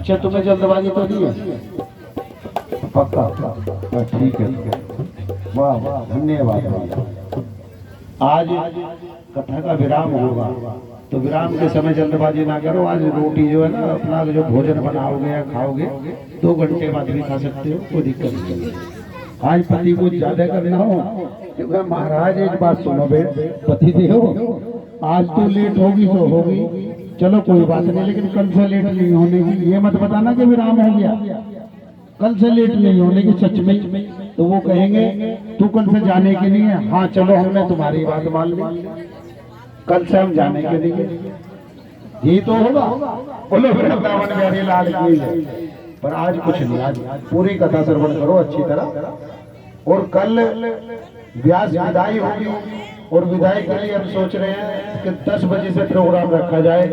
अच्छा तुम्हें जल्दबाजी तो नहीं है? पक्का? ठीक है। वाह वाह, धन्यवाद भैया। आज कथा का विराम होगा तो विराम के समय जल्दबाजी ना करो। आज रोटी जो है ना, अपना जो भोजन बनाओगे या खाओगे 2 घंटे बाद भी खा सकते हो, कोई दिक्कत नहीं। आज पति को ज्यादा करना हो, क्योंकि महाराज एक बात सुनो बे, पति देव आज तो लेट होगी तो होगी, चलो कोई बात नहीं, लेकिन कल से लेट नहीं होने की। ये मत बताना कि विराम हो गया, कल से लेट नहीं होने की सच में। तो वो कहेंगे तू कल से जाने के लिए है? हाँ चलो, हमने तुम्हारी बात मान ली, कल से हम जाने के लिए। ये तो होगा। बोलो वृंदावन बिहारी लाल की जय। पर आज कुछ नहीं, आज पूरी कथा श्रवण करो अच्छी तरह। और कल व्यास विदाई होगी, और विदाई के लिए हम सोच रहे हैं कि 10 बजे से प्रोग्राम रखा जाए,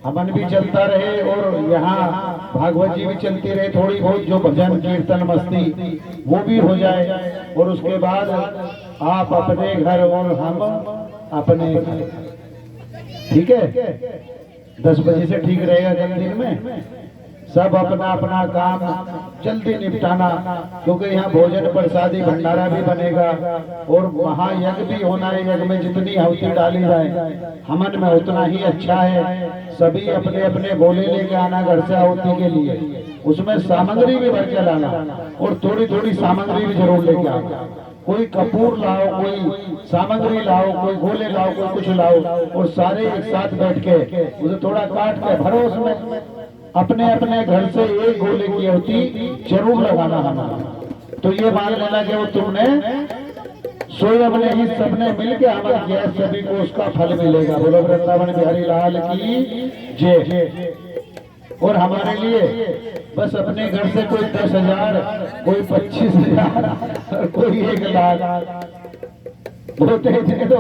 हवन भी चलता रहे और यहाँ भागवत जी भी चलती रहे, थोड़ी बहुत जो भजन कीर्तन मस्ती वो भी हो जाए। और उसके बाद आप अपने घर और हम अपने घर। ठीक है? 10 बजे से ठीक रहेगा कल दिन में। सब अपना अपना काम जल्दी निपटाना, क्योंकि यहाँ भोजन प्रसादी भंडारा भी बनेगा और महायज्ञ भी होना है। यज्ञ में जितनी आहुति डाली जाए हवन में उतना ही अच्छा है। सभी अपने अपने गोले लेके आना घर से आहुति के लिए, उसमें सामग्री भी भर के लाना, और थोड़ी थोड़ी सामग्री भी जरूर लेके आना। कोई कपूर लाओ, कोई सामग्री लाओ, कोई गोले लाओ, कोई कुछ लाओ, और सारे एक साथ बैठ के उसे थोड़ा काट के भरो उसमें। अपने अपने घर से एक गोले की आहुति जरूर लगाना हमारा। तो ये मान लेना कि वो तुमने स्वयं ने ही सबने मिलके हवन किया, सभी को उसका फल मिलेगा। बोलो वृंदावन बिहारी लाल की जय। और हमारे लिए बस अपने घर से कोई 10,000, कोई 25,000, कोई 1 लाख बोलते थे तो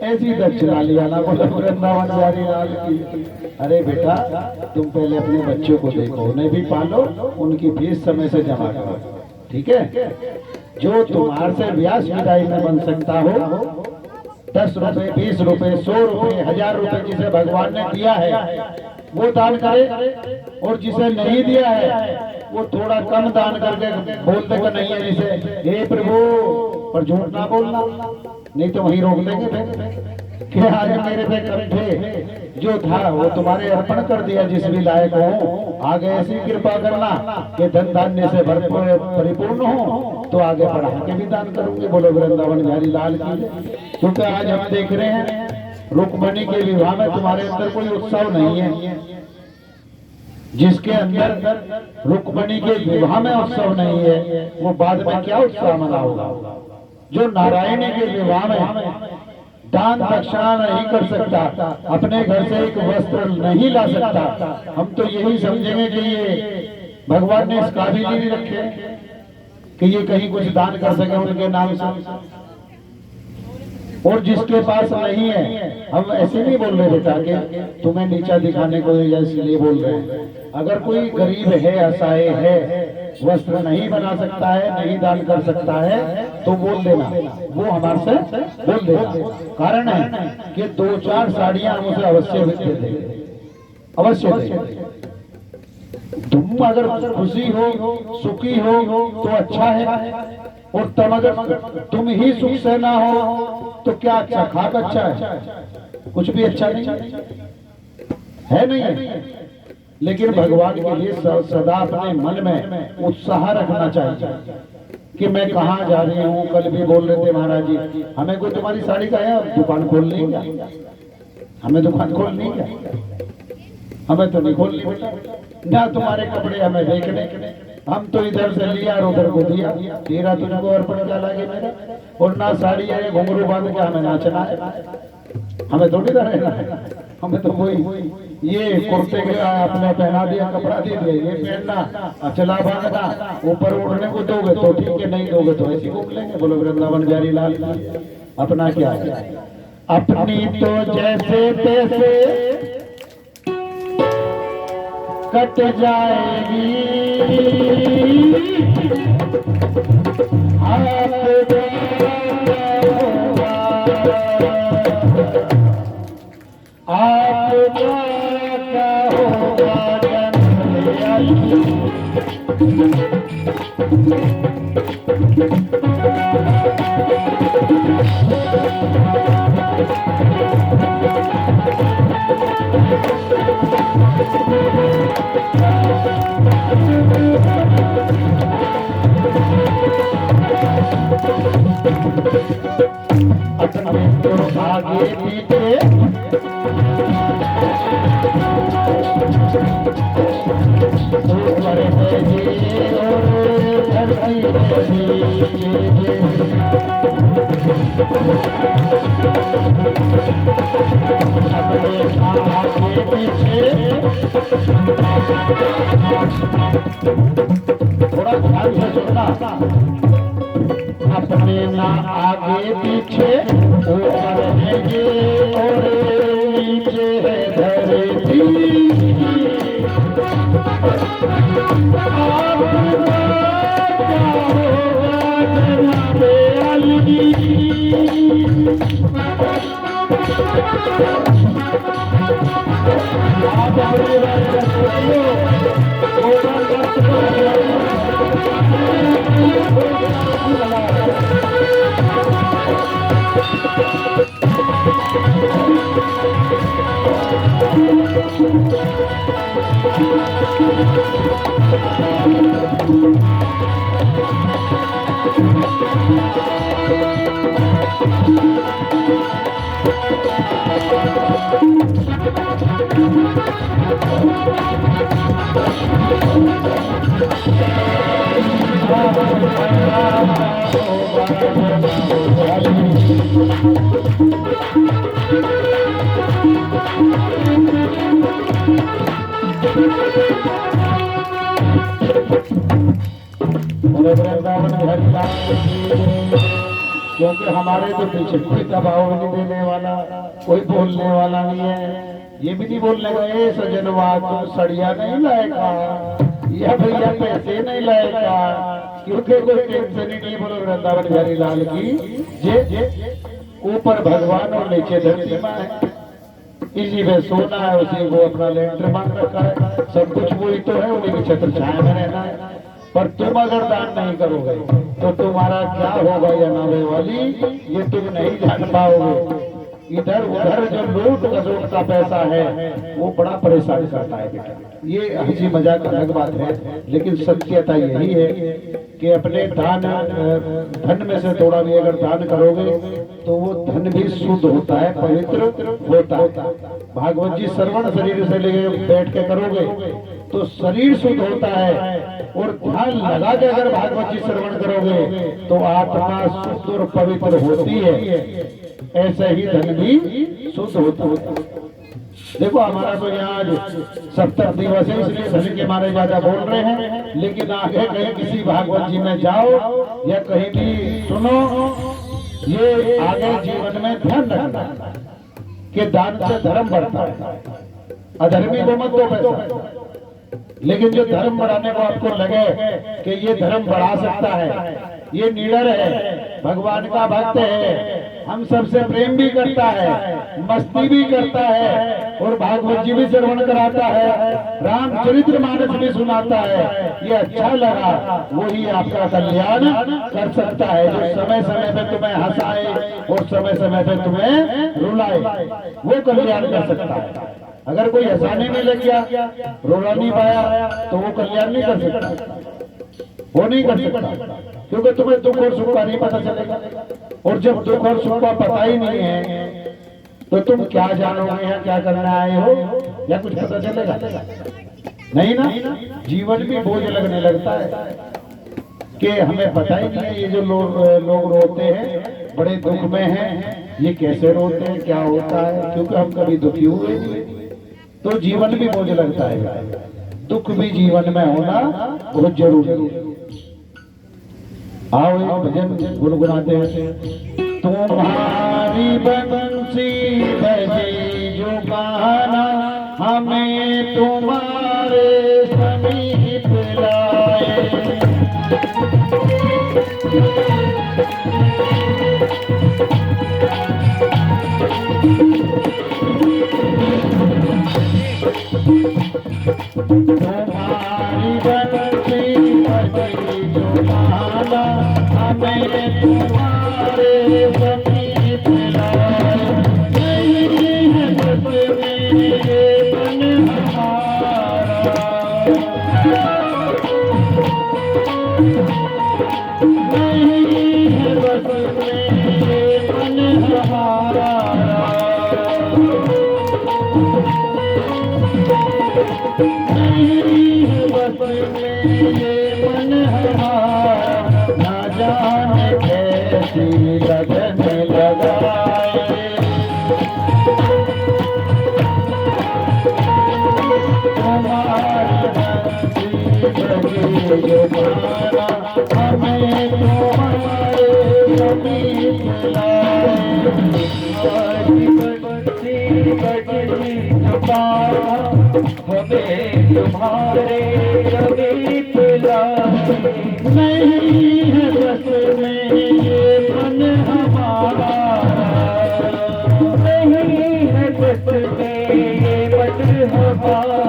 ऐसी दक्षिणा लिया ना। बोलो वृंदावन बिहारी लाल की। अरे बेटा, तुम पहले अपने बच्चों को देखो, उन्हें भी पालो, उनकी फीस समय से जमा करो। ठीक है? जो तुम्हारे से व्यास विदाई में बन सकता हो, 10 रुपए, 20 रुपए, 100 रुपए, 1000 रुपए जिसे भगवान ने दिया है वो दान करे, और जिसे नहीं दिया है वो थोड़ा कम दान करके बोलते कि नहीं है, जिसे हे प्रभु, पर झूठ ना बोलना, नहीं तो वहीं रोक देंगे कि आज मेरे पे कंठे जो था वो तुम्हारे अर्पण कर दिया, जिस भी लायक हो। आगे ऐसी कृपा करना कि धन धान्य से भरपूर परिपूर्ण हो, तो आगे बढ़ा के भी दान करूंगे। बोलो वृंदावन बिहारी लाल की। क्योंकि आज हम देख रहे हैं रुक्मणी के विवाह में तुम्हारे अंदर कोई उत्सव नहीं है। जिसके अंदर रुक्मणी के विवाह में उत्सव नहीं है, वो बाद में क्या उत्सव मनाओगा? जो नारायणी के विवाह में दान दक्षिणा नहीं कर सकता, अपने घर से एक वस्त्र नहीं ला सकता, हम तो यही समझेंगे कि ये भगवान ने इस काबिल ही नहीं रखे कि ये कहीं कुछ दान कर सके उनके नाम से। और जिसके पास नहीं है, हम ऐसे नहीं बोल रहे बेटा कि तुम्हें नीचा दिखाने को इसलिए बोल रहे हैं। अगर कोई गरीब है, असहाय है, वस्त्र नहीं बना सकता है, नहीं दान कर सकता है, तो बोल देना, वो हमारे से बोल देना। कारण है कि 2-4 साड़ियां हम उसे अवश्य दे देंगे, अवश्य देंगे। तुम अगर खुशी हो, सुखी हो तो अच्छा है, और तुम अगर तुम ही सुख से ना हो तो क्या अच्छा? खाक अच्छा है, कुछ भी अच्छा नहीं है, नहीं है। लेकिन भगवान के लिए सदा अपने मन में उत्साह रखना चाहिए कि मैं कहाँ जा रही हूँ। कल भी बोल रहे थे महाराज जी, हमें कोई तुम्हारी साड़ी का है दुकान खोल ली क्या? हमें दुकान खोल ली क्या? हमें तो नहीं खोलनी बेटा, ना तुम्हारे कपड़े हमें देखने, हम तो इधर से लिया और उधर को दिया, तेरा तुझको अर्पण क्या लगे मेरा। और ना साड़ी है, घुंघरू बांध के हमें नाचना है, हमें थोड़ी ना रहना है। हमें तो वही ये कुर्ते के अपने पहना दिया, कपड़ा दे दिया, ये पहनना, अचला बांधना, ऊपर उड़ने को दोगे तो ठीक है, नहीं दोगे तो ऐसे घूम लेंगे। बोलो वृंदावन बिहारी लाल की। अपना क्या है? अपनी तो जैसे तैसे कट जाएगी, आप आगे पीछे ऊपर आगे पीछे थोड़ा ध्यान से सुनना। अपने ना आगे पीछे ऊपर है ये और नीचे है धरती। क्योंकि हमारे तो पीछे कोई दबाव नहीं देने वाला, कोई बोलने वाला नहीं है। ये भी नहीं बोलने का ये सजनवा तो सड़िया नहीं लाएगा या भैया पैसे नहीं लाएगा, क्योंकि कोई टेंशन ही नहीं। बोलो वृंदावन बिहारी लाल की जे ऊपर भगवान और नीचे धरती माँ है, इसी में सोना है, उसी को अपना लेंटर मांग रखा है। सब कुछ वही तो है, उन्हीं की छत्र छाया में रहना है। पर तुम अगर दान नहीं करोगे तो तुम्हारा क्या होगा या नावे वाली, ये तुम नहीं जान पाओगे। इधर उधर जो लूट खसोट का पैसा है वो बड़ा परेशान करता है बेटा। ये हंसी मजाक अलग बात है, लेकिन सत्यता यही है कि अपने दान धन में से थोड़ा भी अगर दान करोगे तो वो धन भी शुद्ध होता है, पवित्र होता है। भागवत जी श्रवण शरीर से लेकर बैठ के करोगे तो शरीर शुद्ध होता है, और ध्यान लगा के अगर भागवत जी श्रवण करोगे तो आत्मा शुद्ध और पवित्र होती है। ऐसे ही धन भी शुद्ध होता है। देखो हमारा तो यहाँ 70 दिवस है, इसलिए धन के मारे ज्यादा बोल रहे हैं, लेकिन आगे कहीं किसी भागवत जी में जाओ या कहीं भी सुनो, ये आगे जीवन में ध्यान रखना कि दान से धर्म बढ़ता है। अधर्मी को मत दो पैसा, लेकिन जो धर्म बढ़ाने को आपको लगे कि ये धर्म बढ़ा सकता है, ये निडर है, भगवान का भक्त है, हम सबसे प्रेम भी करता है, मस्ती भी करता है, और भागवत जी भी श्रवण कराता है, रामचरित्र मानस भी सुनाता है, ये अच्छा लगा, वही आपका कल्याण कर सकता है। जो समय समय पे तुम्हें हंसाए और समय समय पे तुम्हें रुलाए, वो कल्याण कर सकता है। अगर कोई हंसाने में लग गया, रोना नहीं पाया, तो वो कल्याण नहीं कर सकता, वो नहीं कर सकता, क्योंकि तुम्हें दुख और सुख का नहीं पता चलेगा। और जब दुख और सुख का पता ही नहीं है तो तुम क्या जानोगे या क्या करने आए हो, या कुछ पता चलेगा? नहीं ना। जीवन भी बोझ लगने लगता है कि हमें पता ही नहीं है। ये जो लोग रोते हैं, बड़े दुख में हैं, ये कैसे रोते हैं, क्या होता है, क्योंकि हम कभी दुखी हुए नहीं। तो जीवन भी बोझ लगता है, दुख भी जीवन में होना बहुत जरूरी है। आओ एक भजन गुनगुनाते हैं। तुम्हारी बंसी बजे जो गाना हमें तुम्हारे समीप लाए, तुम्हारी नहीं है बस में ये मन हमारा, नहीं है बस में ये मन हमारा, ना जाने कैसी लगन लगाए। तुम्हारी हंसी लगे जो मारा, हमें तुम्हारे कभी बुलाए। तुम्हारी बस्ती बड़ी छुपाया, हमें तुम्हारे कभी बुलाए। नहीं है बस में ये मन हमारा, नहीं है बस में ये मन हमारा,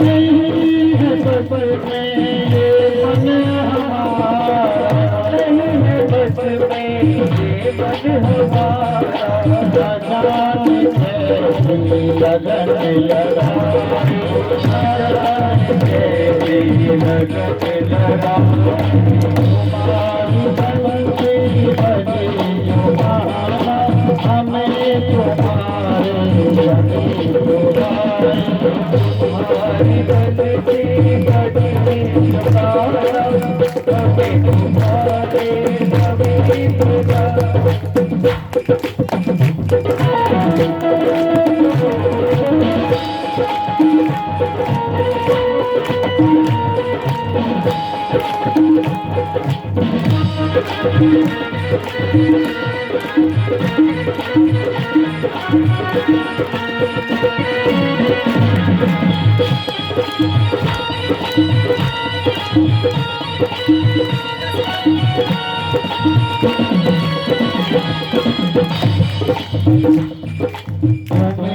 नहीं है बस में ये मन हमारा, नहीं है बस में ये मन हमारा। जाने कैसी लगन लगाए, कैसी लगन लगाए। तुम्हारी बंसी बजी जो मारा, हमें तुम्हारे कभी बुलाए। तुम्हारी बंसी बजी जो मारा, हमें तुम्हारे कभी बुलाए।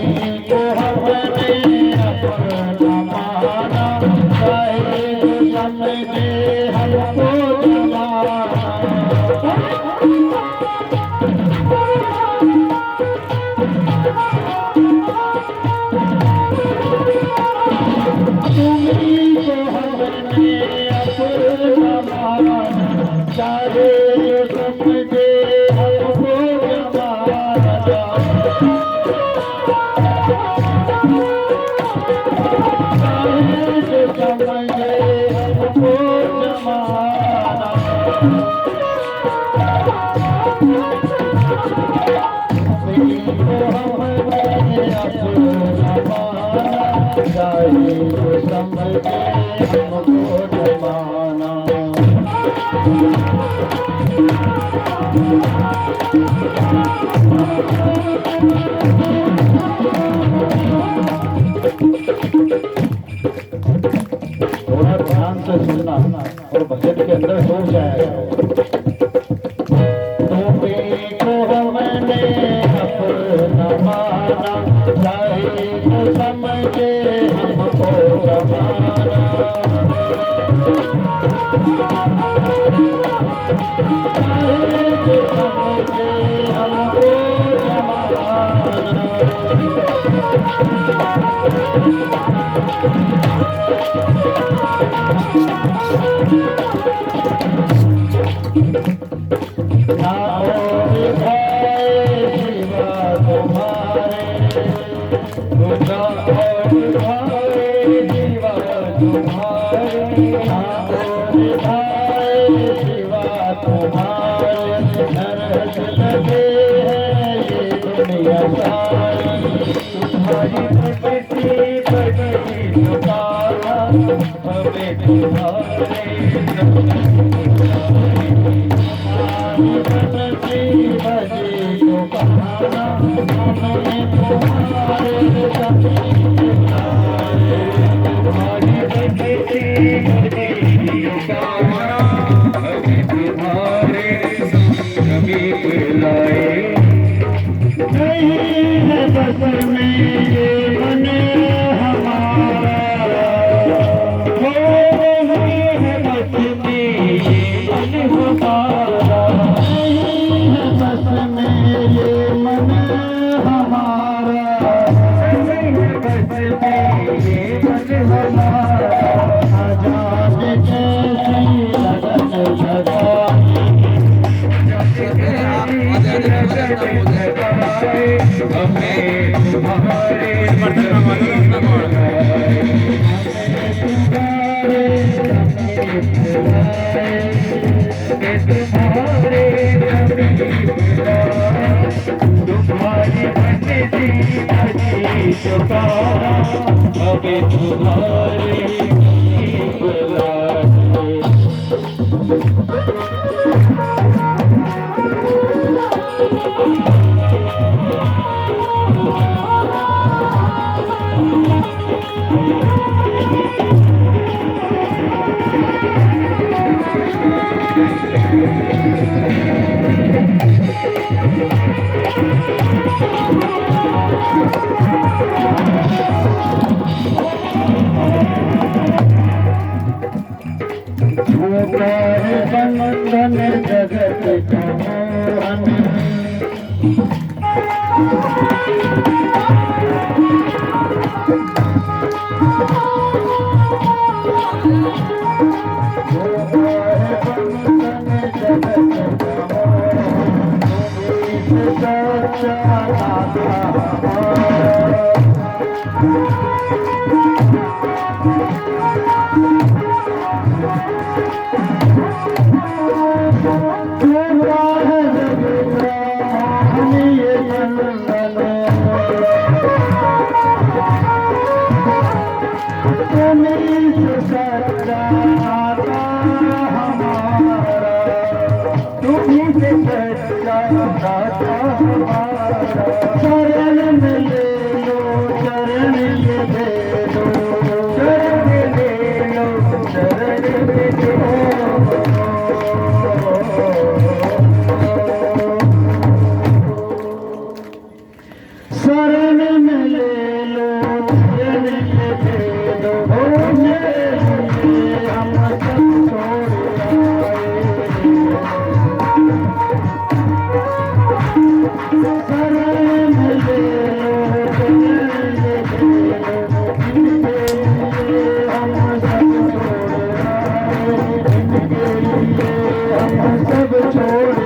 तुमको हमने अपना माना, चाहे समझे हमको जमाना। तुमको हमने अपना माना, चाहे समझे हमको जमाना। समझे हमको जमाना। तुमको हमने अपना माना, चाहे समझे हमको जमाना। थोड़ा ध्यान से सुनना और भजन के अंदर डूब जाएगा। तुमको हमने अपना माना, चाहे तो समझे हमको जमाना। चाहे तो समझे हमको जमाना। ना और भाई शिवा तुम्हारे, ना और भाई शिवा तुम्हारे, ना और भाई शिवा तुम्हारे। नरक लगे है ये दुनिया सारी, तुम्हारी भक्ति बड़ी पुकारा, हमें तुम्हारे बंसी बजी जो बहाना, हमें तुम्हारे कभी बुलाए। तुम्हारी बंसी बजी जो बहाना, हमें तुम्हारे कभी बुलाए। नहीं है बस में ये मन हमारा, नहीं है बस में ये मन हमारा, नहीं है बस में ये मन हमारा, नहीं है बस में ये मन हमारा। तुम्हारी बंदी भजी पुकारा हमें तुम्हारे बंधन जगत चरण ले लो चरण ये दे दो चरण ले लो चरण ले दो शरण में ले लो चरण ये दे दो हम सब छोड़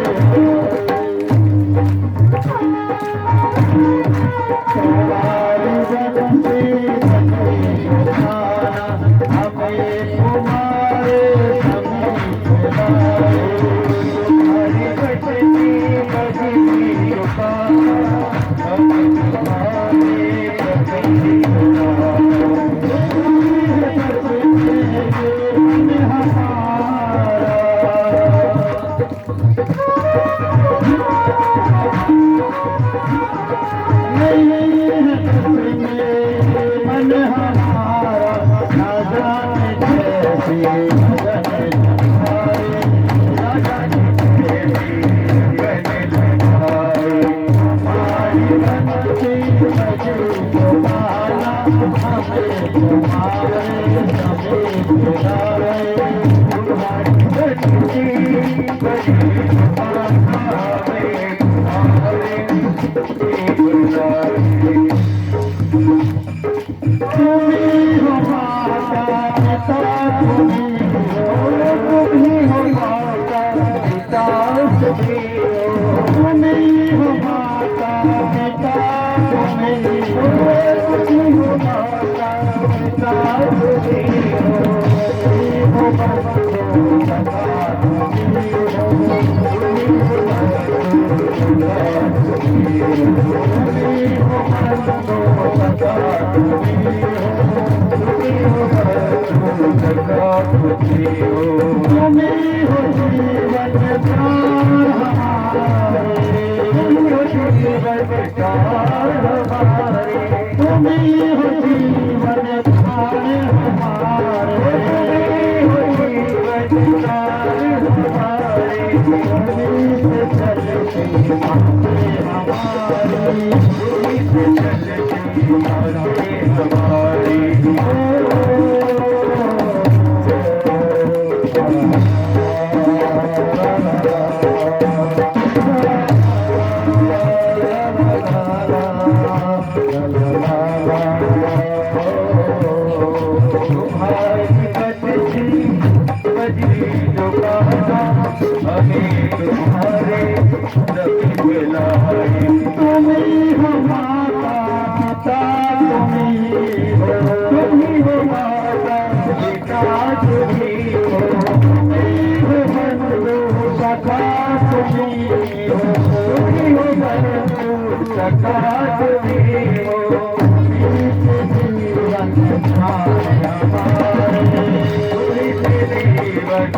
तुम्ही हो माता पिता तुम्ही हो सका तुम्हें हो जीवन हमारे जीवन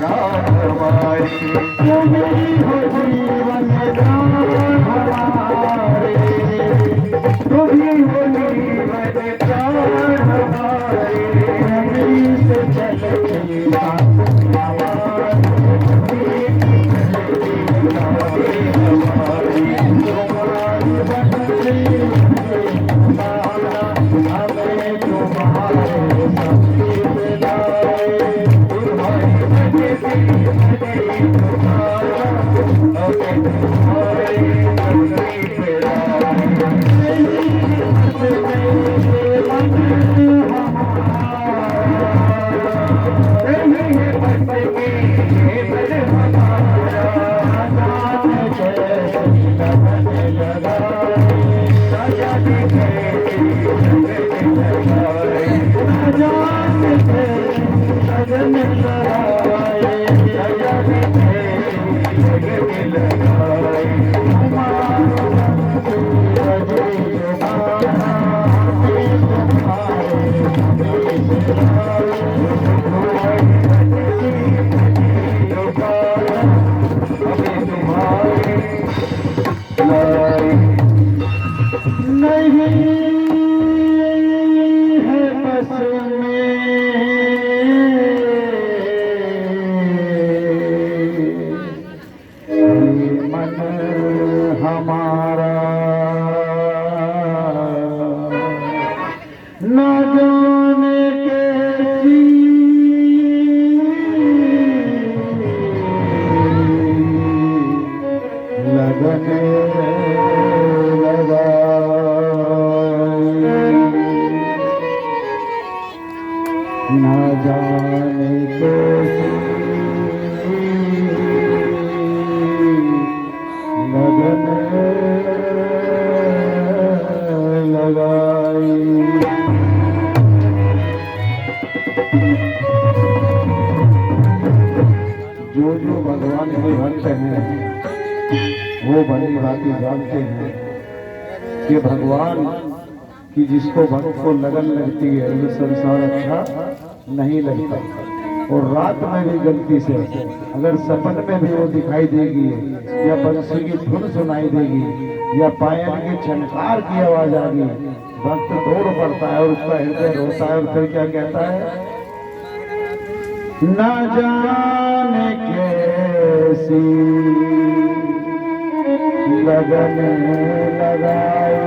हमारे तुम्हें हो जीवन हमारे तुम्हें हो जीवन हमारे से चले जो भगवान के भक्त हैं वो भली भांति जानते हैं कि भगवान की जिसको भक्त को लगन लगती है ये संसार अच्छा नहीं लगता। और रात में भी गलती से अगर सपन में भी वो दिखाई देगी या बंसी की धुन सुनाई देगी या पायल की छनकार की आवाज आ गई, भक्त दौड़ पड़ता है और उसका हृदय रोता है और फिर क्या कहता है, ना जाने कैसी लगन लगाई,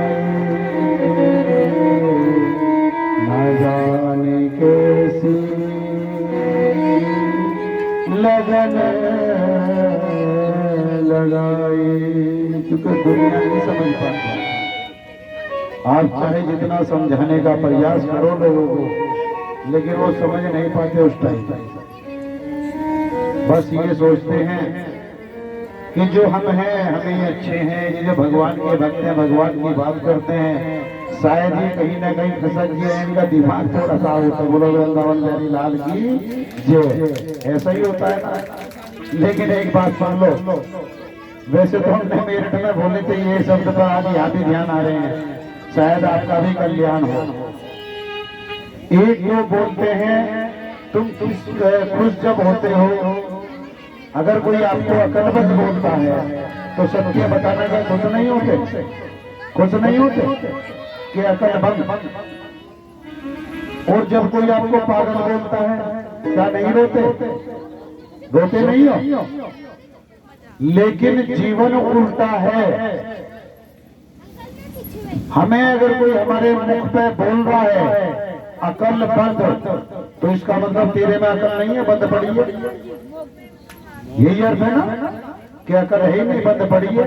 ना जाने कैसी लगन लगाई। क्योंकि दुनिया नहीं समझ पाती। आप चाहे जितना समझाने का प्रयास करो लोगों को, लेकिन वो समझ नहीं पाते उस टाइम। बस ये सोचते हैं कि जो हम हैं हमें ये अच्छे हैं, ये जो भगवान के भक्त हैं भगवान की बात करते हैं, शायद ये कहीं ना कहीं फंसक गए हैं, इनका दिमाग थोड़ा सा होता है। बोलो वृंदावन बिहारी लाल की जय। ऐसा ही होता है ना। लेकिन एक बात सुन लो, वैसे तो हमने मेरठ में बोले थे ये शब्द पर आज यहाँ भी ध्यान आ रहे हैं, शायद आपका भी कल्याण हो। एक लोग बोलते हैं तुम खुश जब होते हो, अगर कोई आपको अकलमंद बोलता है तो सत्य बताने का खुश नहीं होते, खुश नहीं होते कि अकलमंद। और जब कोई आपको पागल बोलता है क्या नहीं रोते, रोते नहीं हो। लेकिन जीवन उल्टा है। हमें अगर कोई हमारे मुख पे बोल रहा है अकल बंद, तो इसका मतलब तेरे में अकल नहीं है, बंद पड़ी है। यही अर्थ है ना कि अकल है ही नहीं, बंद पड़ी है।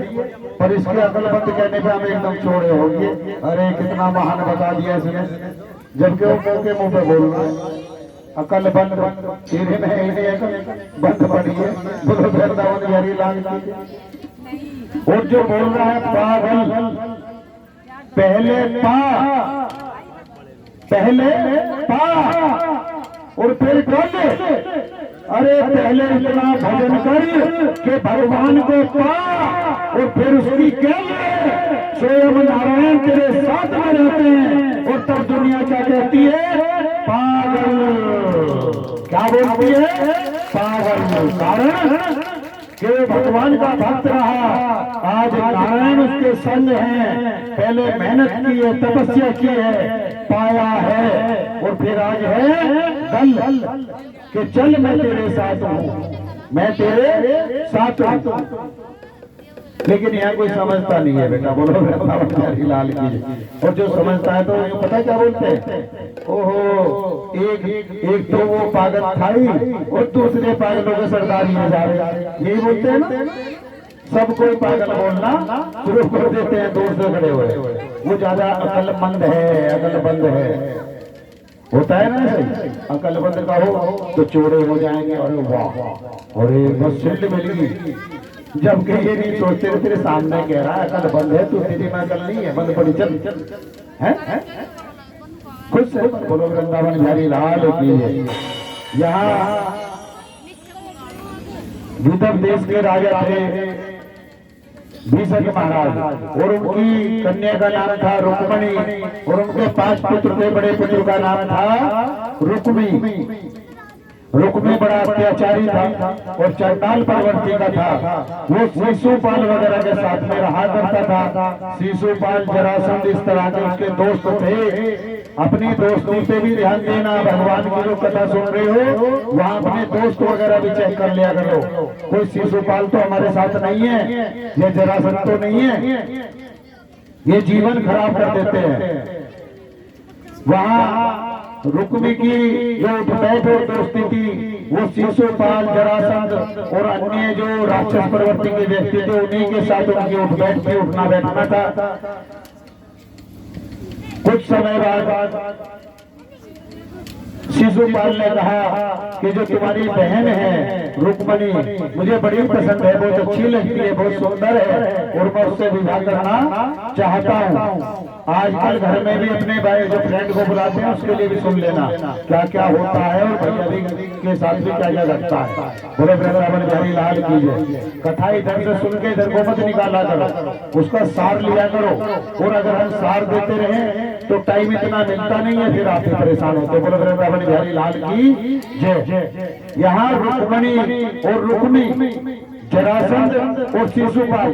पर इसके अकल बंद कहने पे हम एकदम छोड़े होंगे, अरे कितना महान बता दिया इसने, जबकि वो मुंह के मुंह पे बोल रहा है अकल बंद, तेरे में है नहीं अकल, बंद पड़ी है। बोलो वृंदावन बिहारी लाल की। और जो बोल रहा है पागल, पहले पा और फिर बोले, अरे पहले इतना भजन कर कि भगवान को पा और फिर उसकी क्या स्वयं नारायण तेरे साथ में रहते हैं, और तब दुनिया क्या कहती है? पागल। क्या बोलती है? पागल। कारण कि भगवान का भक्त रहा, आज नारायण उसके संग हैं, पहले मेहनत की है, तपस्या की है, पाया है, और फिर आज है दल कि चल मैं तेरे साथ हूं, मैं तेरे साथ हूं। लेकिन यहाँ कोई समझता नहीं है बेटा, बोलो प्यारी लाल की। और जो समझता है तो ये पता क्या बोलते हैं? ओहो, एक तो वो पागल खाई और दूसरे पागलों के सरदारी में जा रहे, यही बोलते हैं ना। सब कोई पागल बोलना शुरू कर देते हैं दूर से खड़े हुए, वो ज्यादा अकलमंद है, अकलमंद है। होता है ना सही, अकलमंद का हो तो चोरे हो जाएंगे, और वाह और बस शील्ड मिलेगी, जबकि ये नहीं सोचते तेरे सामने कह रहा है अकल बंद है, तू तेरी में अकल नहीं है, बंद पड़ी चल है। खुश से बोलो वृंदावन बिहारी लाल की है। यहाँ विदर्भ देश के राजा थे भीषक महाराज, और उनकी कन्या का नाम था रुक्मणी, और उनके 5 पुत्र थे, बड़े पुत्र का नाम था रुक्मी। रुक्मी बड़ा अत्याचारी था और चंडाल प्रवृत्ति का था। वो शिशुपाल वगैरह के साथ में रहा करता था। शिशुपाल, जरासंध, इस तरह के उसके दोस्त थे। अपनी दोस्ती पे भी ध्यान देना, भगवान की जो कथा सुन रहे हो वहाँ अपने दोस्त वगैरह भी चेक कर लिया करो। कोई शिशुपाल तो हमारे साथ नहीं है, ये जरासंध तो नहीं है, ये जीवन खराब कर देते हैं। वहाँ रुक्मी की जो उठबैठ और दोस्ती थी, वो शिशुपाल, जरासंध और अन्य जो राक्षस प्रवृत्ति के व्यक्ति थे, उन्हीं के साथ उनकी उठबैठ थी, उठना बैठना था। कुछ समय बाद शिशुपाल ने कहा कि जो तुम्हारी बहन है रुक्मणी, मुझे बड़ी पसंद है, बहुत अच्छी लगती है, बहुत सुंदर है, और मैं उससे विवाह करना चाहता हूँ। आजकल घर में भी अपने भाई जो फ्रेंड को बुलाते हैं उसके लिए भी सुन लेना क्या क्या होता है, और भैया के साथ भी क्या क्या घटता है। बोले वृंदावन बिहारी लाल कीजिए। कथा इधर से सुन के इधर को मत निकाला करो, उसका सार लिया करो, और अगर हम सार देते रहे तो टाइम इतना मिलता नहीं है, फिर आप परेशान होते। बोले वृंदावन बिहारी लाल की जय। यहाँ रुक्मणी और रुक्मी, जरासंध और शिशुपाल,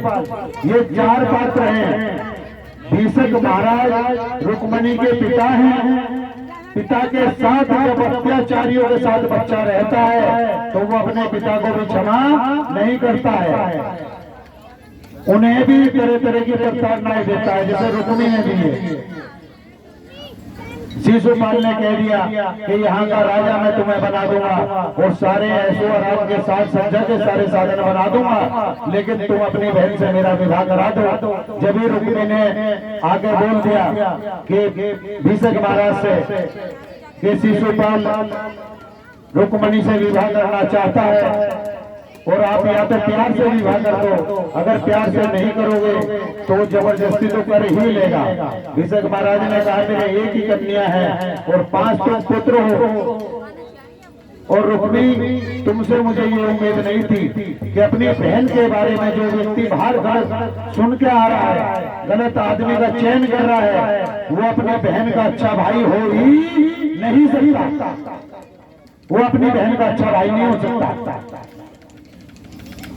ये 4 पात्र हैं। भीषक महाराज रुक्मणी के पिता हैं। पिता के साथ जब अत्याचारियों के साथ बच्चा रहता है तो वो अपने पिता को भी क्षमा नहीं करता है, उन्हें भी तरह तरह की प्रताड़नाएं देता है, जैसे रुक्मी ने दी। शिशुपाल ने कह दिया कि यहाँ का राजा मैं तुम्हें बना दूंगा, और सारे ऐशो आराम के साथ सज्जा के सारे साधन बना दूंगा, लेकिन तुम अपनी बहन से मेरा विवाह करा दो। जब ही रुक्मी ने आगे बोल दिया कि भीषक महाराज से कि शिशुपाल रुक्मणी से विवाह करना चाहता है, और आप या तो प्यार से विवाह कर दो, अगर प्यार से नहीं करोगे तो जबरदस्ती तो कर ही लेगा। भीषक महाराज ने कहा मेरे एक ही कन्या है और 5 पुत्र हो, और रुक्मी तुमसे मुझे ये उम्मीद नहीं थी कि अपनी बहन के बारे में जो व्यक्ति बाहर गलत सुन के आ रहा है, गलत आदमी का चयन कर रहा है, वो अपनी बहन का अच्छा भाई हो ही नहीं सकता, वो अपनी बहन का अच्छा भाई नहीं हो सकता।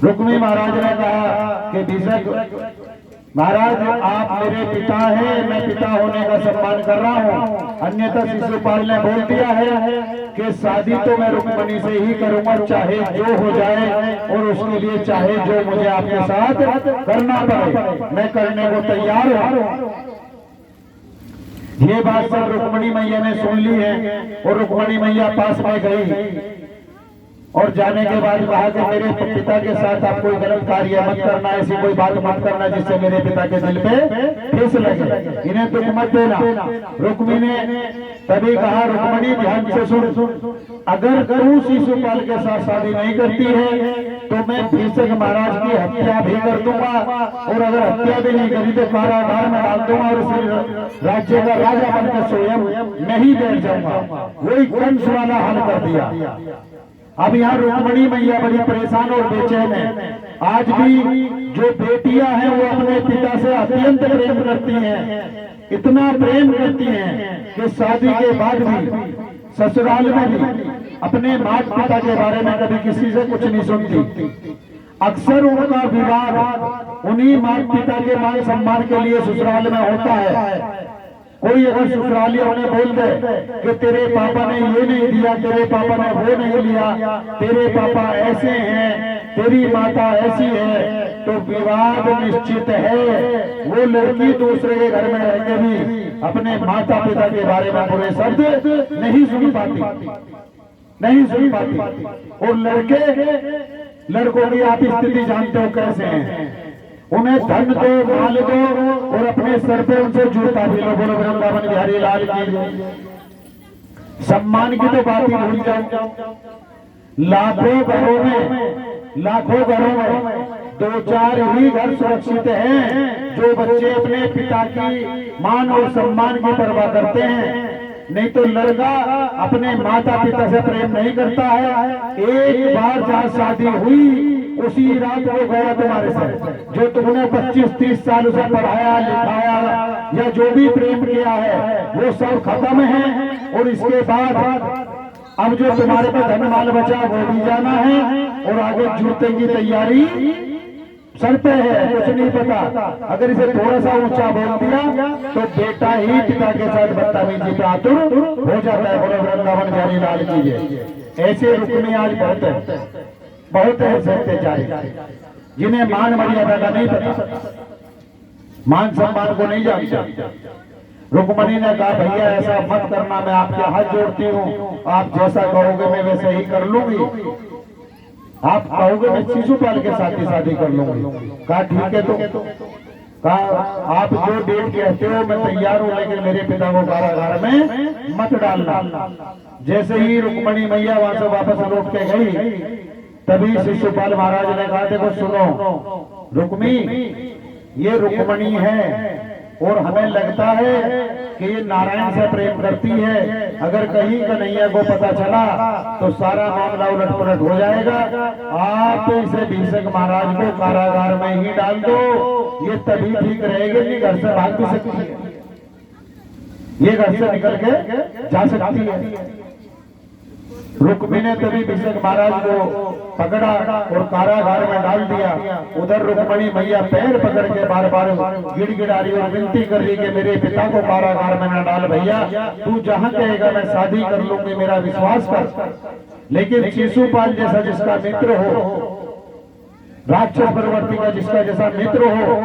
रुक्मी महाराज ने कहा कि भीषक महाराज आप मेरे पिता हैं, मैं पिता होने का सम्मान कर रहा हूँ, अन्यथा शिशुपाल ने बोल दिया है कि शादी तो मैं रुक्मणी से ही करूंगा, चाहे जो हो जाए, और उसके लिए चाहे जो मुझे आपके साथ करना पड़े मैं करने को तैयार हूँ। ये बात सब रुक्मणी मैया ने सुन ली है, और रुक्मणी मैया पास में गई और जाने के बाद कहा कि मेरे पिता के साथ आप कोई गलत कार्य मत करना, ऐसी कोई बात मत करना जिससे मेरे पिता के दिल पे ठेस लगे, इन्हें दुख मत देना। रुक्मी ने तभी कहा रुक्मणी ध्यान से सुन, अगर तू शिशुपाल के साथ शादी नहीं करती है तो मैं भीषक महाराज की हत्या भी कर दूंगा, और अगर हत्या भी नहीं करी तो कारागार में डाल दूंगा, और फिर राज्य का राजा बनकर स्वयं नहीं बैठ जाऊंगा। वही कंस वाला हाल कर दिया। अब यहाँ रुक्मणी मैया बड़ी परेशान और बेचैन है। आज भी जो बेटियां हैं वो अपने पिता से अत्यंत प्रेम करती हैं, इतना प्रेम करती हैं कि शादी के बाद भी ससुराल में भी अपने माता पिता के बारे में कभी किसी से कुछ नहीं सुनती। अक्सर उनका विवाह उन्हीं माता पिता के मान सम्मान के लिए ससुराल में होता है। कोई अगर ससुराली उन्हें बोल दे कि तेरे पापा ने ये नहीं दिया, तेरे पापा ने वो नहीं लिया, तेरे पापा ऐसे हैं, तेरी माता ऐसी है, तो विवाद निश्चित है। वो लड़की दूसरे के घर में रह के भी अपने माता पिता के बारे में बुरे शब्द नहीं सुन पाती, नहीं सुन पाती। और लड़कों की आप स्थिति जानते हो कैसे हैं। उन्हें धन दो, माल दो और अपने सर पे उनसे जूता भी लो। बोलो वृंदावन बिहारी लाल की। सम्मान की तो बात ही भूल जाओ। लाखों घरों में 2-4 ही घर सुरक्षित हैं जो बच्चे अपने पिता की मान और सम्मान की परवाह करते हैं। नहीं तो लड़का अपने माता पिता से प्रेम नहीं करता है। एक बार जहाँ शादी हुई उसी रात वो गया तुम्हारे साथ। जो तुमने 25-30 साल उसे पढ़ाया लिखाया या जो भी प्रेम किया है वो सब खत्म है। और इसके बाद अब जो तुम्हारे पे धन माल बचा वो भी जाना है और आगे जूते की तैयारी सर पे है। कुछ नहीं पता, अगर इसे थोड़ा सा ऊंचा बोल दिया तो बेटा ही पिता के साथ बदतमीजी पे आतुर हो जाता है। बोलो वृंदावन बिहारी लाल कीजिए। ऐसे रुक्मिणी आज बहुत है अत्याचारी, जिन्हें मान मर्यादा का नहीं पता, मान सम्मान को नहीं जानता। रुक्मणी ने कहा भैया ऐसा मत करना, मैं आपके हाथ जोड़ती हूँ, आप जैसा कहोगे मैं वैसे ही कर लूंगी। आप कहोगे मैं शिशुपाल के साथ ही शादी कर लूंगी। कहा ठीक है। तो कहा आप जो डेट कहते हो मैं तैयार हूँ, लेकिन मेरे पिता को कारागार में मत डालना। जैसे ही रुक्मणी मैया वहां से वापस लौट के गई तभी शिशुपाल महाराज ने कहा देखो सुनो रुक्मी, ये रुक्मणी है और हमें लगता है कि ये नारायण से प्रेम करती है। अगर कहीं कन्हैया को पता चला तो सारा मामला उलट पुलट हो जाएगा। आप इसे भीषक महाराज को कारागार में ही डाल दो, ये तभी ठीक रहेगी, नहीं घर से भाग भी सकती है, ये घर से निकल के जा सकती है। रुक्मी ने तभी भीषक महाराज को पकड़ा और कारागार में डाल दिया। उधर रुक्मणी मैया पैर पकड़ के बार बार गिड़गिड़ा रही और विनती कर रही कि मेरे पिता को कारागार में न डाल भैया, तू जहां कहेगा मैं शादी कर लूंगी, मेरा विश्वास कर। लेकिन शिशुपाल जैसा जिसका मित्र हो, राक्षस प्रवृत्ति का जिसका जैसा मित्र हो,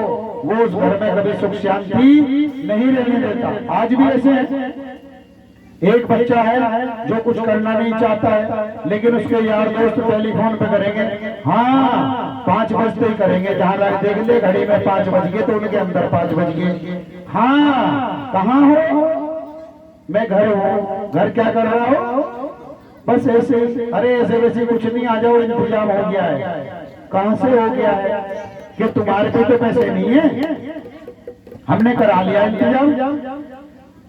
वो उस घर में कभी सुख शांति नहीं रहने देता। आज भी ऐसे है। एक बच्चा है जो कुछ करना नहीं चाहता है, लेकिन उसके यार दोस्त टेलीफोन पे करेंगे, हाँ 5 बजते ही करेंगे, जहां देख ले घड़ी में 5 बज गए तो उनके अंदर 5 बज गए। हाँ कहाँ हो? मैं घर हूँ। घर क्या कर रहा हो? बस ऐसे। अरे ऐसे वैसे कुछ नहीं, आ जाओ इंतजाम हो गया है। कहाँ से हो गया है? कि तुम्हारे पे तो पैसे नहीं है, हमने करा लिया इंतजाम।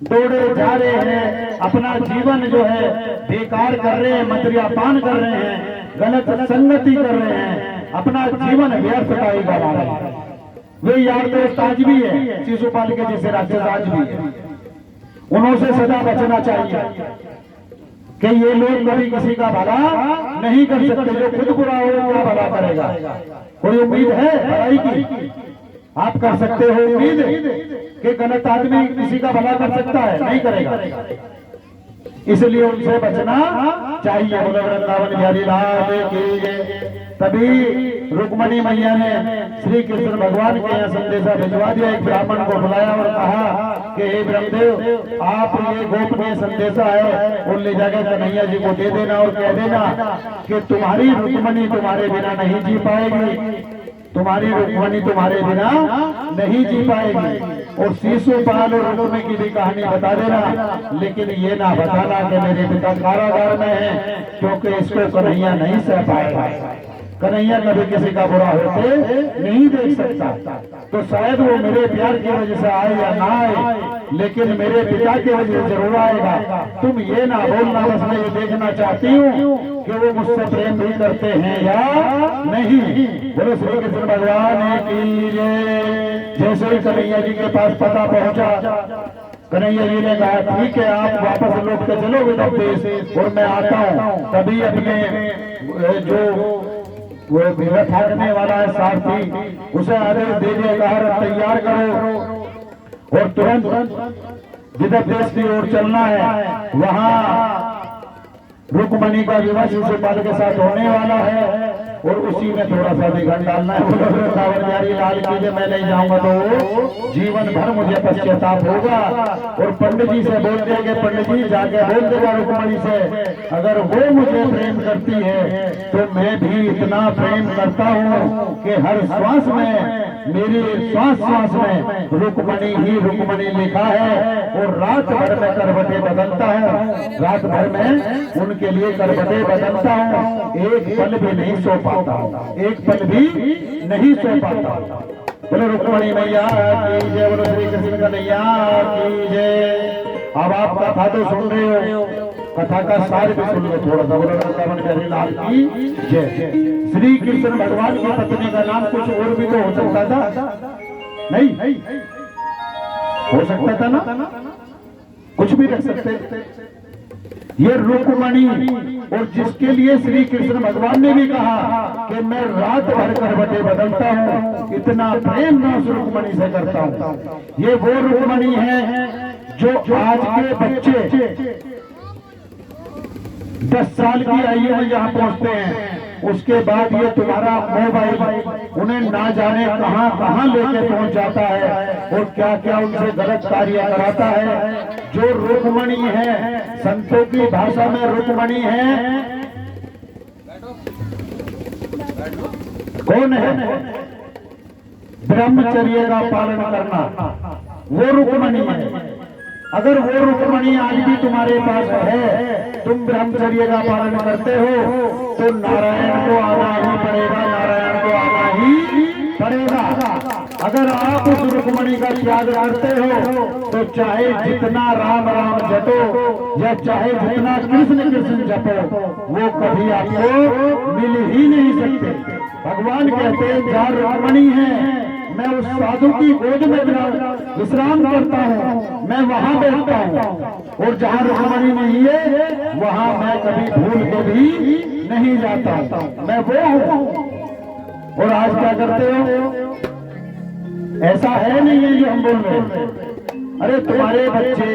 दौड़े जा रहे हैं, अपना जीवन जो है बेकार कर रहे हैं, मद्यपान कर रहे हैं, गलत संगति कर रहे हैं, अपना जीवन व्यर्थता ही गवा रहे हैं। वे यार दोस्त आज भी है, शिशुपाल के जैसे राक्षस आज भी है। उनसे सदा बचना चाहिए कि ये लोग कभी किसी का भला नहीं कर सकते। जो खुद बुरा हो क्या भला करेगा? कोई उम्मीद है भलाई की? आप कर सकते हो उम्मीद कि गलत आदमी किसी का भला कर सकता है? नहीं करेगा। इसलिए उनसे बचना चाहिए। बोलो वृंदावन बिहारी लाल की जय। तभी रुक्मणी मैया ने श्री कृष्ण भगवान के यहाँ संदेशा भिजवा दिया। एक ब्राह्मण को बुलाया और कहा कि हे ब्रह्मदेव, आप ये गोपनीय संदेशा है और ले जाकर कन्हैया जी को दे देना और कह देना कि तुम्हारी रुक्मणी तुम्हारे बिना नहीं जी पाएगी, तुम्हारी रुक्मणी तुम्हारे बिना नहीं जी पाएगी। और शिशुपाल और रुक्मी की भी कहानी बता देना, लेकिन ये ना बताना कि मेरे पिता कारागार में हैं, क्योंकि इसको कन्हैया नहीं सह पाएगा। कन्हैया कभी किसी का बुरा होते नहीं देख सकता। तो शायद वो मेरे प्यार की वजह से आए या ना आए, लेकिन मेरे पिता की वजह से जरूर आएगा। तुम ये ना बोलना, बस मैं ये देखना चाहती हूँ कि वो मुझसे प्रेम भी करते हैं या नहीं। बोलो श्री कृष्ण भगवान की जय। जैसे ही कन्हैया जी के पास पता पहुंचा, कन्हैया जी ने कहा ठीक है आप वापस लौट के चलो विदर्भ देश और मैं आता हूँ। तभी अपने जो वो रथ हाँकने वाला है सारथी, उसे आदेश दे दिया, कहा तैयार करो और तुरंत विदर्भ देश की ओर चलना है। वहाँ रुक्मणी का विवाह शिशुपाल के साथ होने वाला है और उसी में थोड़ा सा विघन डालना है। सावरजारी लाल की जय। मैं नहीं जाऊंगा तो जीवन भर मुझे पश्चाताप होगा। और पंडित जी से बोल दिया कि पंडित जी जाके बोल देगा रुक्मणी से, अगर वो मुझे प्रेम करती है तो मैं भी इतना प्रेम करता हूँ कि हर श्वास में, मेरी श्वास श्वास में रुक्मणी ही रुक्मणी लिखा है। और रात भर में करवटें बदलता हूँ, रात भर में उनके लिए करवटें बदलता हूँ, एक पल भी नहीं सो पाता, एक पल भी नहीं सो पाता। बोलो रुक्मणी मैया की जय, बोलो श्री कृष्ण कन्हैया की जय। अब आप कथा तो सुन रहे हो, कथा का सार भी सुन लो थोड़ा सा। बोलो वृंदावन बिहारी लाल की जय। श्री कृष्ण भगवान की पत्नी का नाम कुछ और भी तो हो सकता था, नहीं हो सकता था ना, कुछ भी रख सकते। ये रुक्मणी, और जिसके लिए श्री कृष्ण भगवान ने भी कहा कि मैं रात भर करवटें बदलता हूँ, इतना प्रेम मैं उस रुक्मणी से करता हूँ। ये वो रुक्मणी है जो आज के बच्चे 10 साल की आयु में जहाँ पहुँचते हैं, उसके बाद ये तुम्हारा मोबाइल उन्हें ना जाने कहां कहां लेके पहुंच जाता है और क्या क्या उनसे गलत कार्य कराता है। जो रुक्मणी है, संतों की भाषा में रुक्मणी है, कौन है? ब्रह्मचर्य का पालन करना, वो रुक्मणी है। अगर वो रुक्मणी आज भी तुम्हारे पास है, तुम ब्रह्मचर्य का पालन करते हो, तो नारायण को आना ही पड़ेगा, नारायण को आना ही पड़ेगा। अगर आप उस रुक्मणी का त्याग करते हो तो चाहे जितना राम राम जपो या चाहे जितना कृष्ण कृष्ण जपो, वो कभी आपको मिल ही नहीं सकते। भगवान कहते हैं जहाँ रुक्मणी है, मैं उस साधु की गोद में विश्राम करता हूँ, मैं वहाँ बैठता हूँ। और जहाँ रुक्मणी नहीं है वहाँ मैं कभी भूल के भी नहीं जाता हूँ, मैं वो हूँ। और आज क्या करते हो? ऐसा है नहीं है जो हम बोल रहे हैं। अरे तुम्हारे बच्चे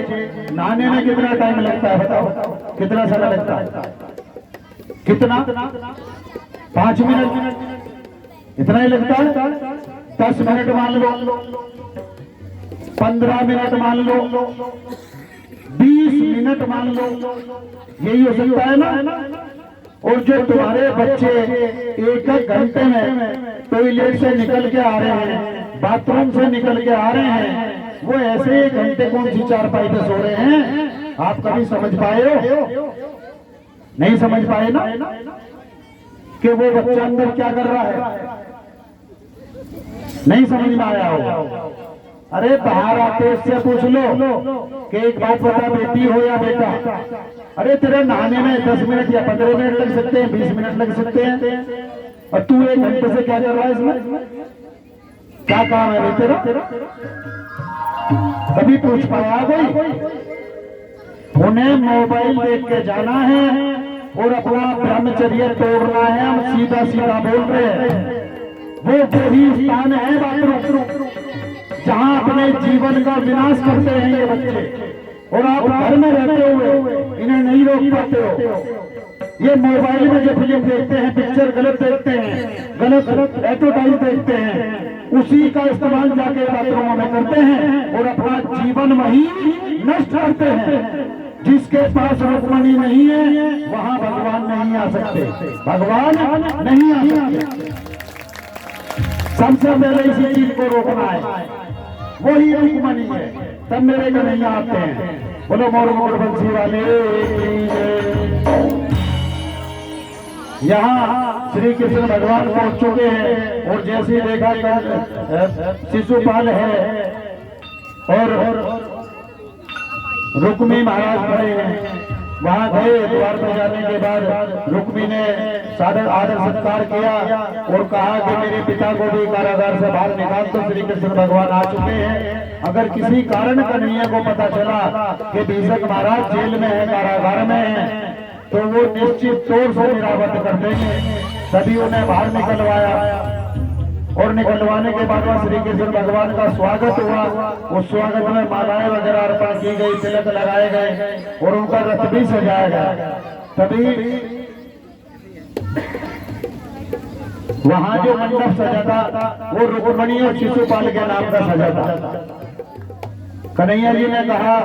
नहाने में कितना टाइम लगता है बताओ, कितना समय लगता है? कितना? 5 मिनट, इतना ही लगता है। 10 मिनट मान लो, 15 मिनट मान लो, 20 मिनट मान लो, यही हो सकता है ना। और जो तुम्हारे बच्चे 1-1 घंटे में टॉयलेट से निकल के आ रहे हैं, बाथरूम से निकल के आ रहे हैं, वो ऐसे 1 घंटे कौन सी चारपाई पे सो रहे हैं? आप कभी समझ पाए हो? नहीं समझ पाए ना कि वो बच्चा अंदर क्या कर रहा है, नहीं समझ में आया हो। अरे बाहर आते इससे पूछ लो कि एक बात बता, बेटी हो या बेटा, अरे तेरे नहाने में 10 मिनट या 15 मिनट लग सकते हैं, 20 मिनट लग सकते हैं, और तू 1 घंटे से क्या कर रहा है इसमें? क्या काम है तेरा? कभी पूछ पाया कोई? उन्हें मोबाइल देख के जाना है और अपना ब्रह्मचर्य तोड़ना है। हम सीधा सीधा बोल रहे हैं, वो वही स्थान है बाथरूम जहां अपने जीवन का विनाश करते हैं ये बच्चे। और आप घर में रहते हुए इन्हें नहीं रोक पाते हो। ये मोबाइल में जो फिल्म देखते हैं, पिक्चर गलत देखते हैं, गलत एडवर्टाइज देखते हैं, उसी का इस्तेमाल जाके बाथरूमों में करते हैं और अपना जीवन वही नष्ट करते हैं। जिसके पास रुक्मणी नहीं है वहां भगवान नहीं आ सकते, भगवान नहीं आ सकते। सबसे पहले इसी चीज को रोकना है, वही रुक्मणी है, तब मेरे को नहीं आते हैं। बोलो मोर मोर बंसी वाले। यहाँ श्री कृष्ण भगवान पहुंच चुके हैं और जैसे देखा शिशुपाल है और रुक्मी महाराज खड़े हैं। वहां गए। द्वार पर जाने के बाद रुक्मी ने सादर आदर सत्कार किया और कहा कि मेरे पिता को भी कारागार से बाहर निकाल। तो श्री कृष्ण भगवान आ चुके हैं। अगर किसी कारण कन्हैया को पता चला कि भीष्म महाराज जेल में है, कारागार में है, तो वो निश्चित तौर से निरावत कर देंगे। तभी उन्हें बाहर निकलवाया और निकलवाने के बाद वहाँ श्री कृष्ण भगवान का स्वागत हुआ। उस स्वागत में मालाएं वगैरह अर्पण की गई, तिलक लगाए गए और उनका रथ भी सजाया गया। तभी वहां जो मंडप सजा था वो रुक्मणी और शिशुपाल के नाम का सजा था। कन्हैया जी ने कहा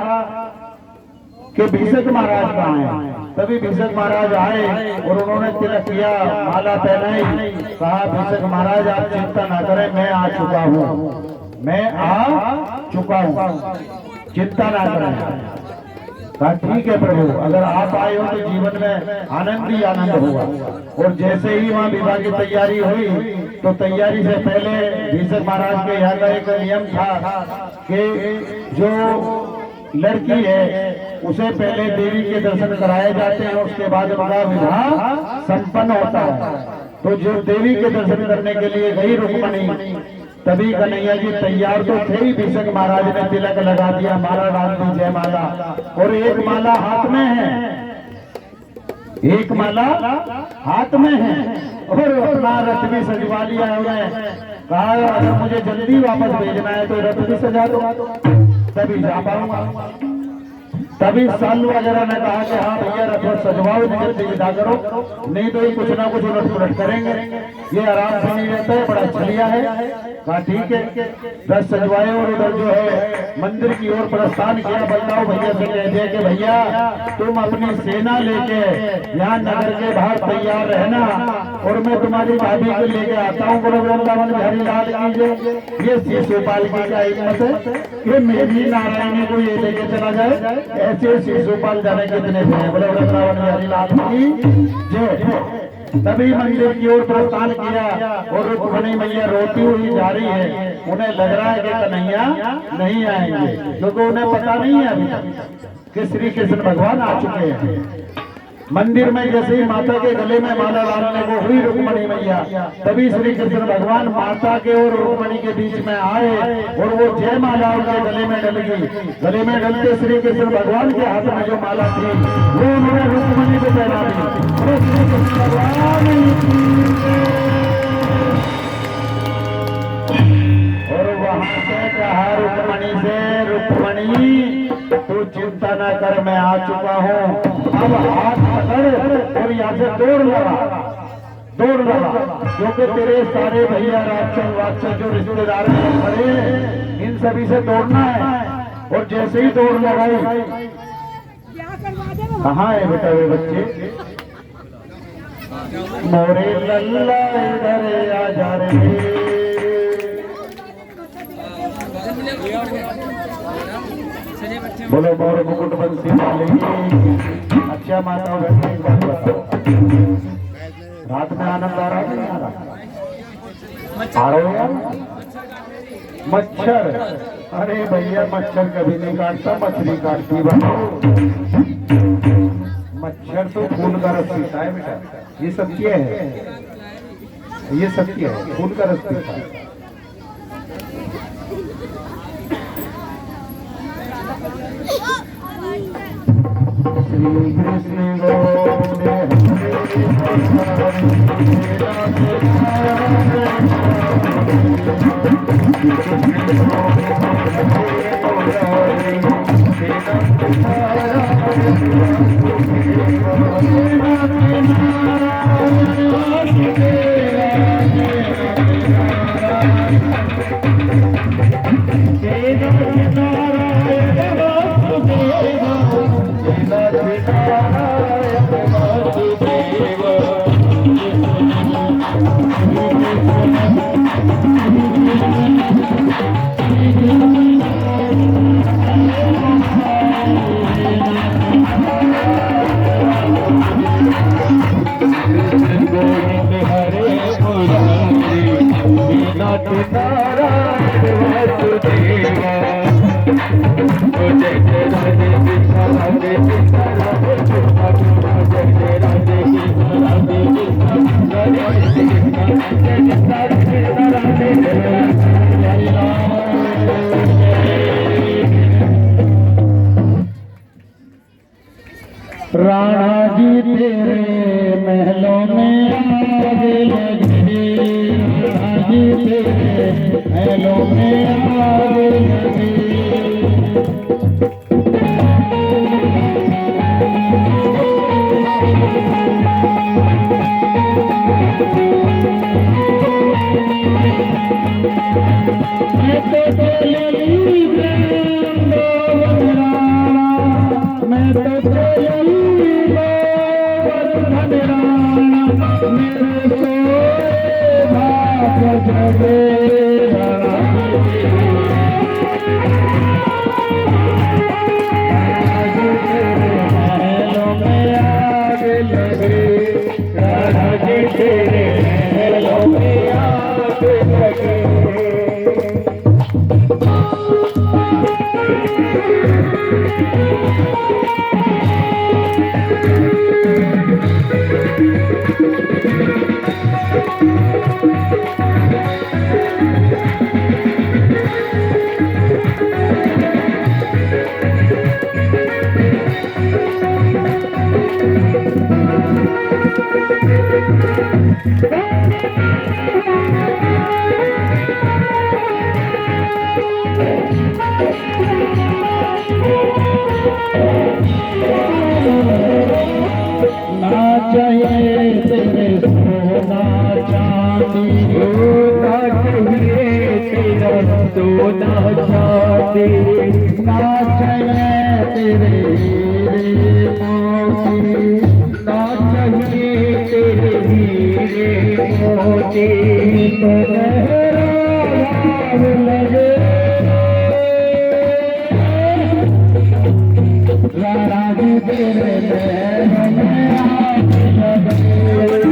कि भीष्म महाराज कहाँ हैं? तभी भीष्म महाराज आए और उन्होंने तिलक किया, माला पहनाई। कहा भीष्म महाराज आप चिंता ना करें, मैं आ चुका हूँ, मैं आ चुका हूँ, चिंता ना करें। कहा ठीक है प्रभु, अगर आप आए हो तो जीवन में आनंद ही आनंद होगा। और जैसे ही वहाँ विवाह की तैयारी हुई तो तैयारी से पहले भीष्म महाराज के यहाँ का एक नियम था कि जो लड़की है उसे पहले देवी के दर्शन कराए जाते हैं, उसके बाद उनका विवाह संपन्न होता है। तो जो देवी के दर्शन करने के लिए गई रुक्मणी, तभी कन्हैया जी तैयार तो थे ही। भीष्म महाराज ने तिलक लगा दिया, माला डाल दी, जय माला, और एक माला हाथ में है, एक माला हाथ में है और अपना रथ भी सजवा लिया है। उन्हें कहा अगर मुझे जल्दी वापस भेजना है तो रथ भी सजा दो, तभी जा पाऊंगा। तभी साल वगैरह ने कहा कि हाँ भैया रथ सजवाओ, जल्दी विदा करो, नहीं तो ये कुछ ना कुछ उलट पुलट करेंगे, ये आराम से नहीं रहता है, बड़ा छलिया है। कहा ठीक है, रथ सजवाए और उधर जो है मंदिर की ओर प्रस्थान किया। बलदाऊ भैया से कह दिया कि भैया तुम अपनी सेना लेके यहाँ नगर के बाहर तैयार रहना और मैं तुम्हारी भाभी को लेके आता हूँ। गुरु वृंदावन बिहारी लाल कीजिए। ये शिशुपाल की क्या हिम्मत है कि मेरी नारायणी को ये लेके चला जाए? ऐसे शिशुपाल जाने कितने थे? बोले वृंदावन बिहारी लाल की जय। तभी मंदिर की ओर प्रस्थान किया और रुक्मणी मैया रोती हुई जा रही है। उन्हें लग रहा है कि कन्हैया नहीं आएंगे, क्योंकि उन्हें पता नहीं है अभी तक कि श्री कृष्ण भगवान आ चुके हैं। मंदिर में जैसे ही माता के गले में माला डालने को हुई रुक्मणी मैया, तभी श्री कृष्ण भगवान माता के और रुक्मणी के बीच में आए और वो जय माला उनके गले में डल गई। गले में डलते श्री कृष्ण भगवान के हाथ में जो माला थी वो उन्होंने रुक्मणी को पहना दी। और वहां से कहा रुक्मणी से, रुक्मणी तू चिंता ना कर, मैं आ चुका हूँ। अब हाथ पकड़ और यहाँ से दौड़ लगा, दौड़ लगा, क्योंकि तेरे सारे भैया राक्षस वाक्षस जो रिश्तेदार में खड़े हैं इन सभी से दौड़ना है। और जैसे ही दौड़ लगाई, कहाँ है बेटा वे बच्चे? मोरे लल्ला इधर आ जा रे, बोलो मोर मुकुट बंसी वाले। अच्छा माता बहन एक बात बताओ, रात में आनंद आ रहा है नहीं आ रहा? आ रहा हो यार? मच्छर, अरे भैया मच्छर कभी नहीं काटता, मछली काटती बाबू। मच्छर तो खून का रस पीता है बेटा, ये सत्य है, ये सत्य है, खून का रस पीता है। श्री कृष्ण नारायण तेरे महलों में आग लगे। मैं तो चली वृंदावन राणा, मैं तो चली गोवर्धन राणा, मेरे सोए भाग जगे महलों में आग लगे, राधा जी तेरे महलों में आग लगे। ना चाहिए तेरे सोना चांदी, ना चाहिए तेरा सोना चांदी, ना चाहिए तेरे हीरे मोती, ना चाहिए तेरे हीरे मोती, तो मेरा भाव लगे राणा जी तेरे महलों में आग लगे,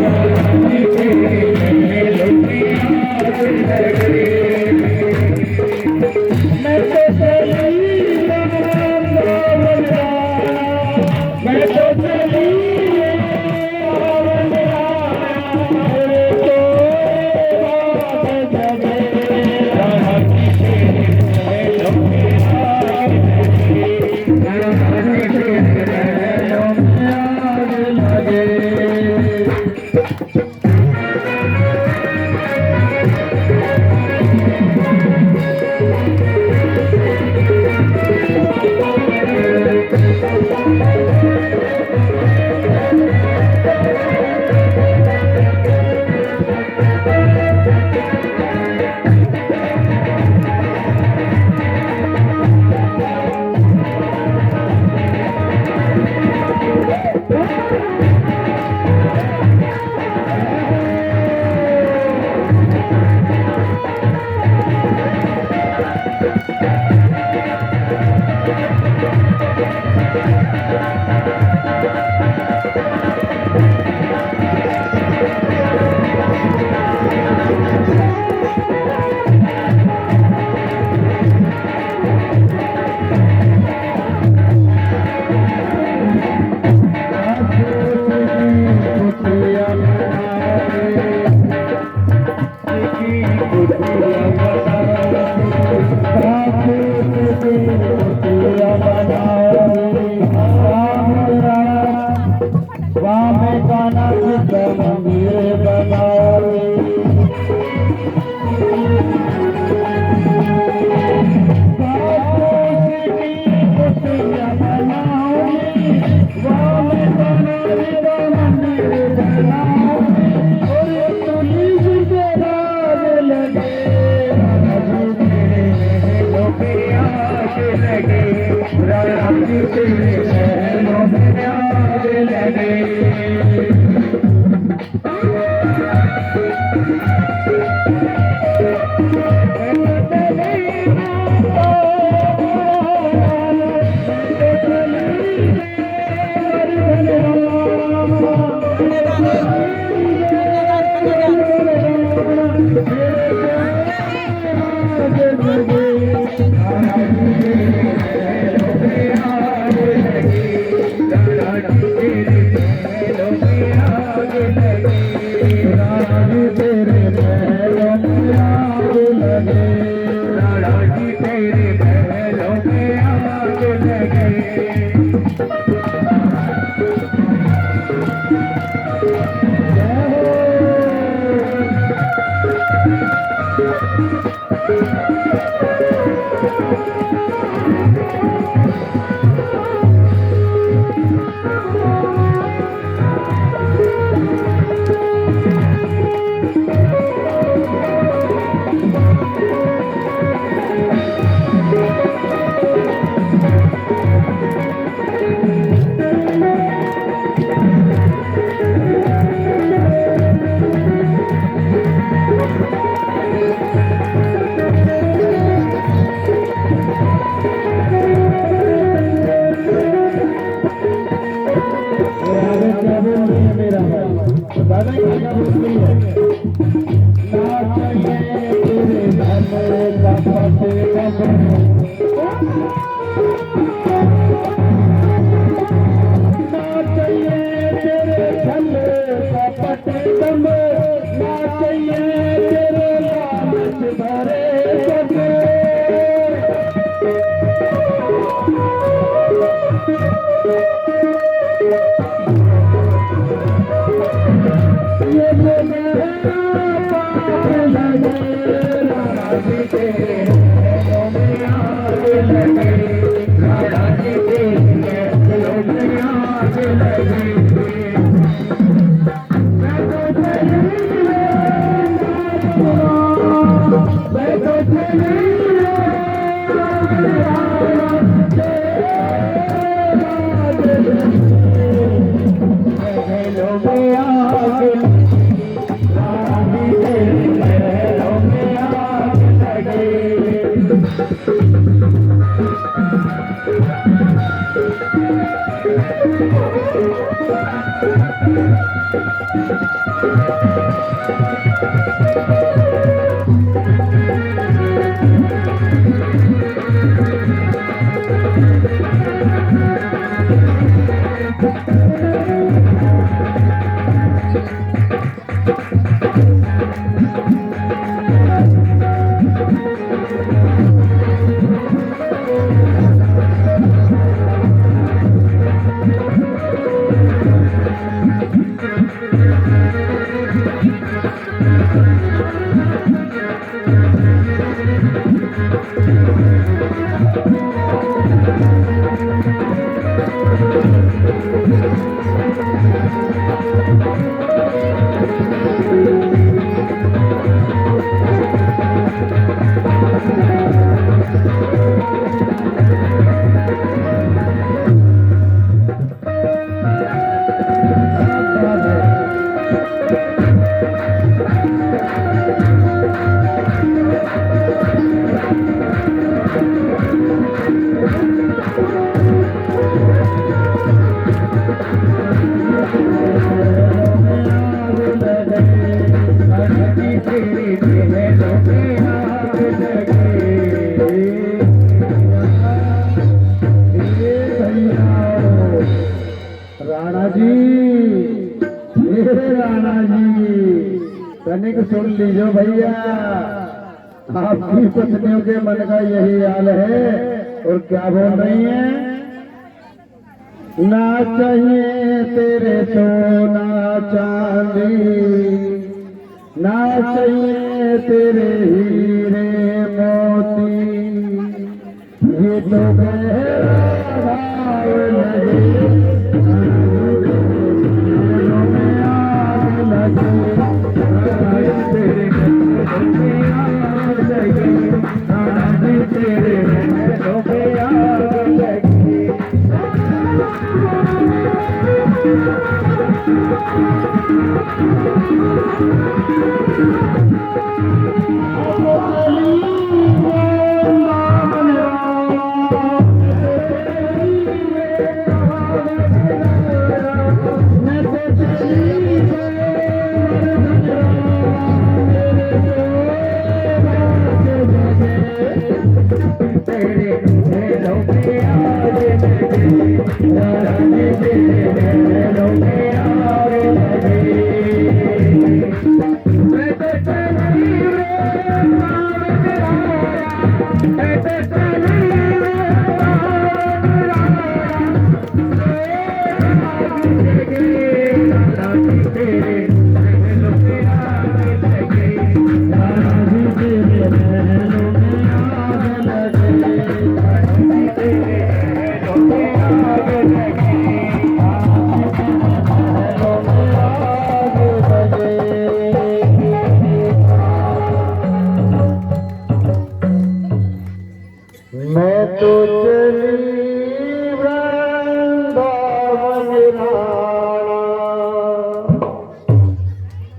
राणा जी तेरे महलों में आग लगे। मैं तो चली वृंदावन राणा, मैं तो चली वृंदावन राणा, मेरे सोए भाग जगे, राणा जी तेरे महलों में आग लगे, राणा जी तेरे महलों में आग लगे। तनिक सुन लीजिए भैया, आपकी पत्नियों के मन का यही हाल है और क्या बोल रही है। ना चाहिए तेरे सोना चांदी, ना चाहिए तेरे हीरे मोती, ये तो मेरा भाव लगे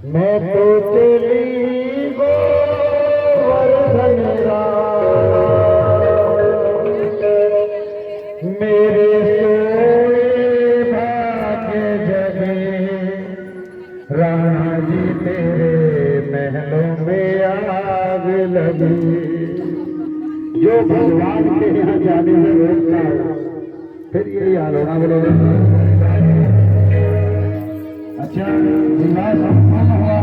मैं तो चली गोवर्धन राम, मेरे सोए भाग्य जगे, राणा जी तेरे महलों में आग लगी। जो भगवान के यहाँ जाने में रोकता है फिर यही हाल होना। बोलो अच्छा, विवाह संपन्न हुआ,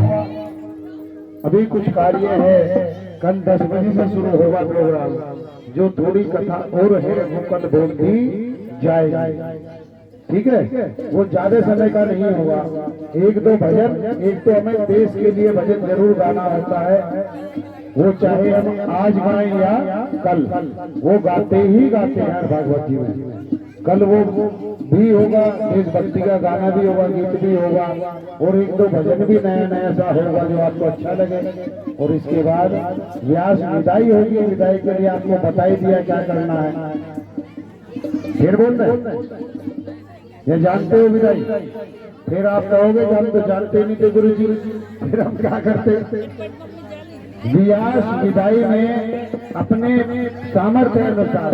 अभी कुछ कार्य है, कल 10 बजे से शुरू होगा प्रोग्राम। जो थोड़ी कथा और है वो कल बोल दी जाएगी, ठीक है? वो ज्यादा समय का नहीं होगा, 1-2 भजन। एक तो हमें देश के लिए भजन जरूर गाना होता है, वो चाहे हम आज गाएं या कल, वो गाते ही गाते हैं भागवत जी में। कल वो भी होगा, देशभक्ति का गाना भी होगा, गीत भी होगा, और 1-2 भजन भी नया नया सा होगा जो आपको अच्छा लगे। और इसके बाद व्यास विदाई होगी, विदाई के लिए आपको बता ही दिया क्या करना है। फिर बोल रहे ये जानते हो विदाई? फिर आप कहोगे कि हम तो जानते नहीं थे गुरु जी, फिर हम क्या करते? व्यास विदाई में अपने सामर्थ्य अनुसार